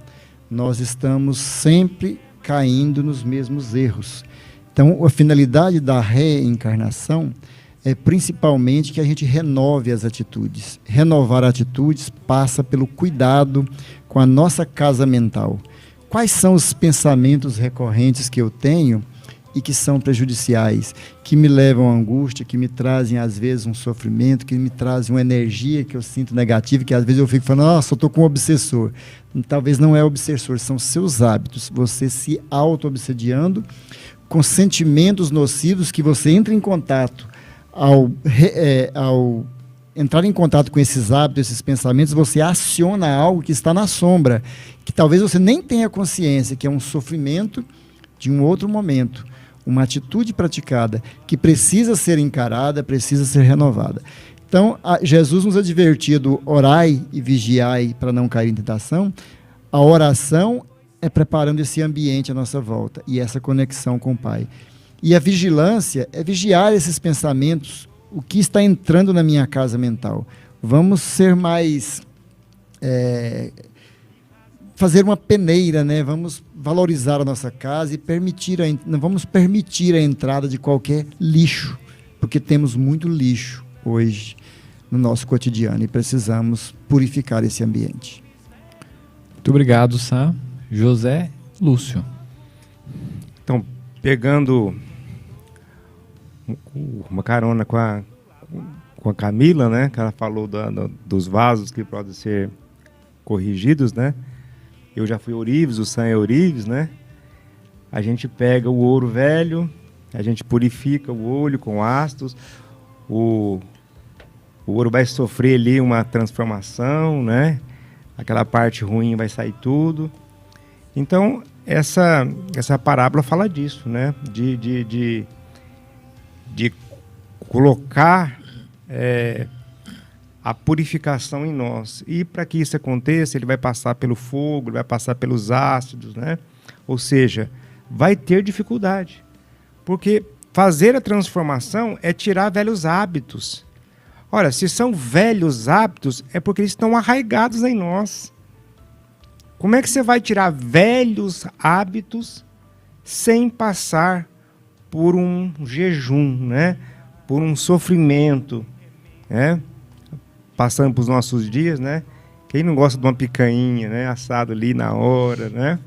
nós estamos sempre caindo nos mesmos erros. Então, a finalidade da reencarnação é principalmente que a gente renove as atitudes. Renovar atitudes passa pelo cuidado com a nossa casa mental. Quais são os pensamentos recorrentes que eu tenho e que são prejudiciais, que me levam à angústia, que me trazem às vezes um sofrimento, que me trazem uma energia que eu sinto negativa, que às vezes eu fico falando, nossa, eu estou com um obsessor. Talvez não é obsessor, são seus hábitos, você se auto-obsediando com sentimentos nocivos que você entra em contato ao entrar em contato com esses hábitos, esses pensamentos, você aciona algo que está na sombra, que talvez você nem tenha consciência, que é um sofrimento de um outro momento, uma atitude praticada que precisa ser encarada, precisa ser renovada. Então, Jesus nos advertia do orai e vigiai para não cair em tentação. A oração é preparando esse ambiente à nossa volta e essa conexão com o Pai. E a vigilância é vigiar esses pensamentos, o que está entrando na minha casa mental. Vamos ser mais... fazer uma peneira, né? Vamos valorizar a nossa casa e não vamos permitir a entrada de qualquer lixo, porque temos muito lixo hoje no nosso cotidiano e precisamos purificar esse ambiente. Muito obrigado, Sam. José Lúcio. Então, pegando uma carona com a Camila, né? Que ela falou dos vasos que podem ser corrigidos, né? Eu já fui ourives, o Sam é ourives, né? A gente pega o ouro velho, a gente purifica o olho com ácidos, o ouro vai sofrer ali uma transformação, né? Aquela parte ruim vai sair tudo. Então, essa parábola fala disso, né? De colocar a purificação em nós. E para que isso aconteça, ele vai passar pelo fogo, ele vai passar pelos ácidos, né? Ou seja, vai ter dificuldade. Porque fazer a transformação é tirar velhos hábitos. Ora, se são velhos hábitos, é porque eles estão arraigados em nós. Como é que você vai tirar velhos hábitos sem passar por um jejum, né? Por um sofrimento, né? Passando para os nossos dias, né? Quem não gosta de uma picanha, né? Assado ali na hora, né?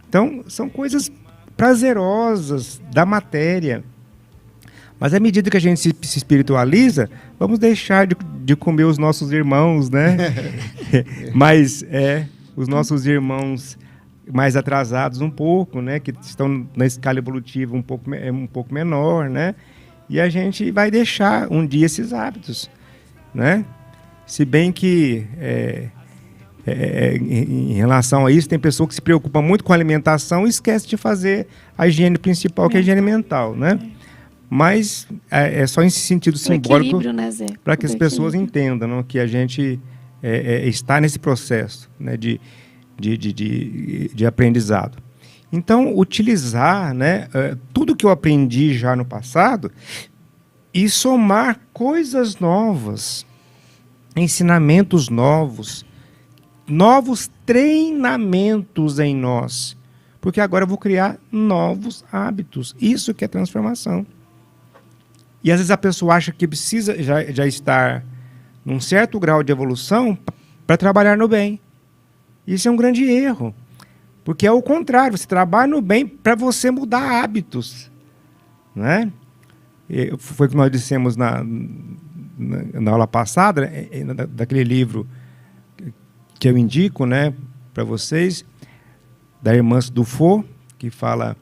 Então, são coisas prazerosas da matéria. Mas à medida que a gente se espiritualiza, vamos deixar de comer os nossos irmãos, né? Mas os nossos irmãos mais atrasados um pouco, né? Que estão na escala evolutiva um pouco menor, né? E a gente vai deixar um dia esses hábitos, né? Se bem que em relação a isso, tem pessoa que se preocupa muito com a alimentação e esquece de fazer a higiene principal, que é a higiene mental, né? Mas é só em sentido simbólico, né, para que as pessoas entendam, não, que a gente está nesse processo, né, de aprendizado. Então, utilizar, né, tudo que eu aprendi já no passado e somar coisas novas, ensinamentos novos, novos treinamentos em nós, porque agora eu vou criar novos hábitos. Isso que é transformação. E às vezes a pessoa acha que precisa já estar num certo grau de evolução para trabalhar no bem. Isso é um grande erro. Porque é o contrário, você trabalha no bem para você mudar hábitos. Né? Foi o que nós dissemos na aula passada, daquele livro que eu indico, né, para vocês, da irmã Dufour, que fala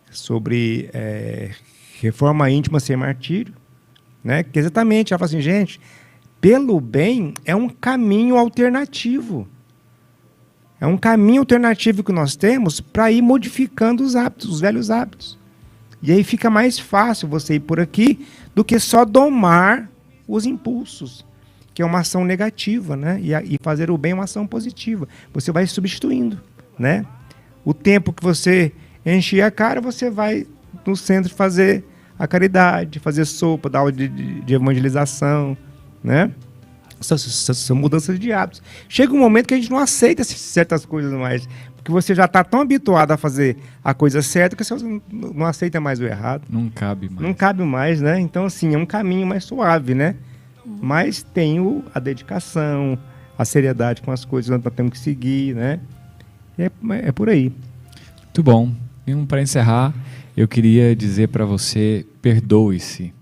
sobre reforma íntima sem martírio, né? Que exatamente, ela fala assim, gente, pelo bem é um caminho alternativo. É um caminho alternativo que nós temos para ir modificando os hábitos, os velhos hábitos. E aí fica mais fácil você ir por aqui do que só domar os impulsos, que é uma ação negativa, né? E fazer o bem é uma ação positiva. Você vai substituindo, né? O tempo que você enche a cara, você vai no centro fazer a caridade, fazer sopa, dar aula de evangelização, né? São mudanças de hábitos. Chega um momento que a gente não aceita certas coisas mais, porque você já está tão habituado a fazer a coisa certa que você não aceita mais o errado. Não cabe mais. Não cabe mais, né? Então, assim, é um caminho mais suave, né? Mas tem a dedicação, a seriedade com as coisas que nós temos que seguir, né? É por aí. Muito bom. E para encerrar, eu queria dizer para você, perdoe-se.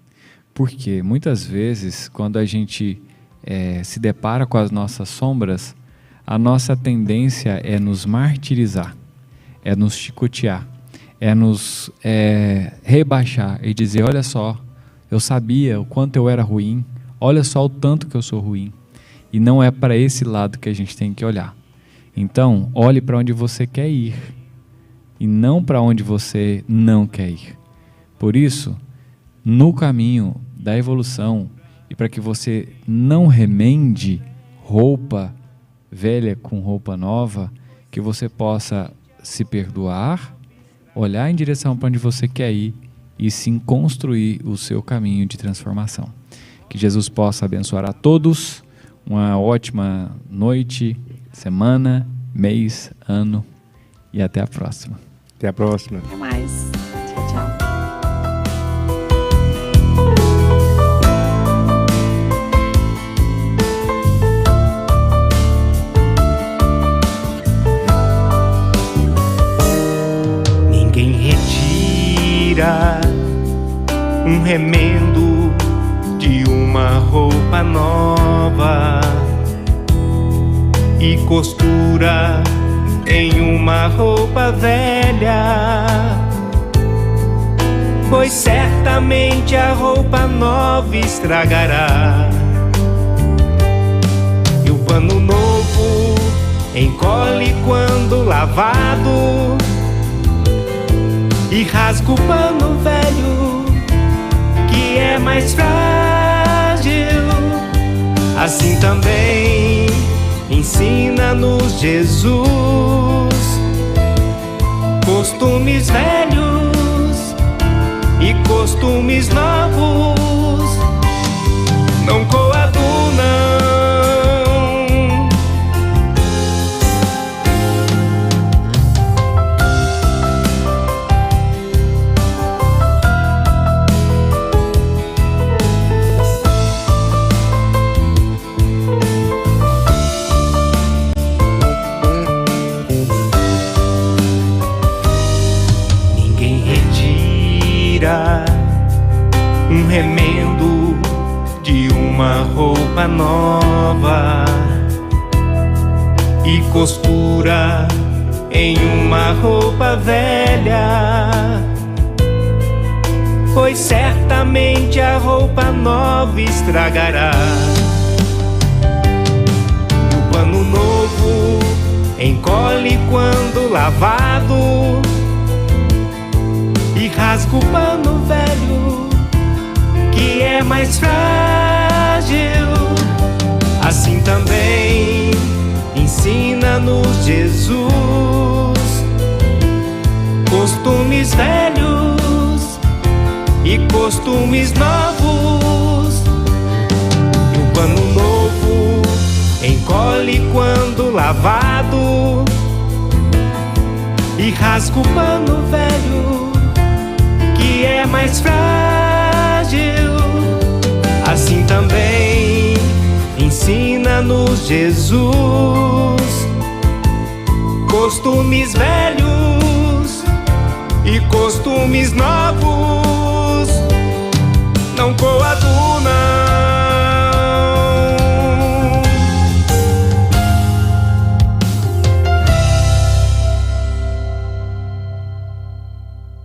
Porque muitas vezes, quando a gente se depara com as nossas sombras, a nossa tendência é nos martirizar, é nos chicotear, é nos rebaixar e dizer, olha só, eu sabia o quanto eu era ruim, olha só o tanto que eu sou ruim. E não é para esse lado que a gente tem que olhar. Então, olhe para onde você quer ir e não para onde você não quer ir. Por isso, no caminho da evolução, e para que você não remende roupa velha com roupa nova, que você possa se perdoar, olhar em direção para onde você quer ir e sim construir o seu caminho de transformação. Que Jesus possa abençoar a todos, uma ótima noite, semana, mês, ano e até a próxima. Até a próxima. Até mais. Tchau, tchau. Ninguém retira um remendo de uma roupa nova e costura em uma roupa velha, pois certamente a roupa nova estragará. E o pano novo encolhe quando lavado e rasga o pano velho, que é mais frágil. Assim também ensina-nos Jesus, costumes velhos e costumes novos não coadunam. Um remendo de uma roupa nova e costura em uma roupa velha, pois certamente a roupa nova estragará. O pano novo encolhe quando lavado e rasga o pano velho, que é mais frágil. Assim também ensina-nos Jesus, costumes velhos e costumes novos. E o pano novo encolhe quando lavado e rasga o pano velho, que é mais frágil. Assim também ensina-nos Jesus, costumes velhos e costumes novos.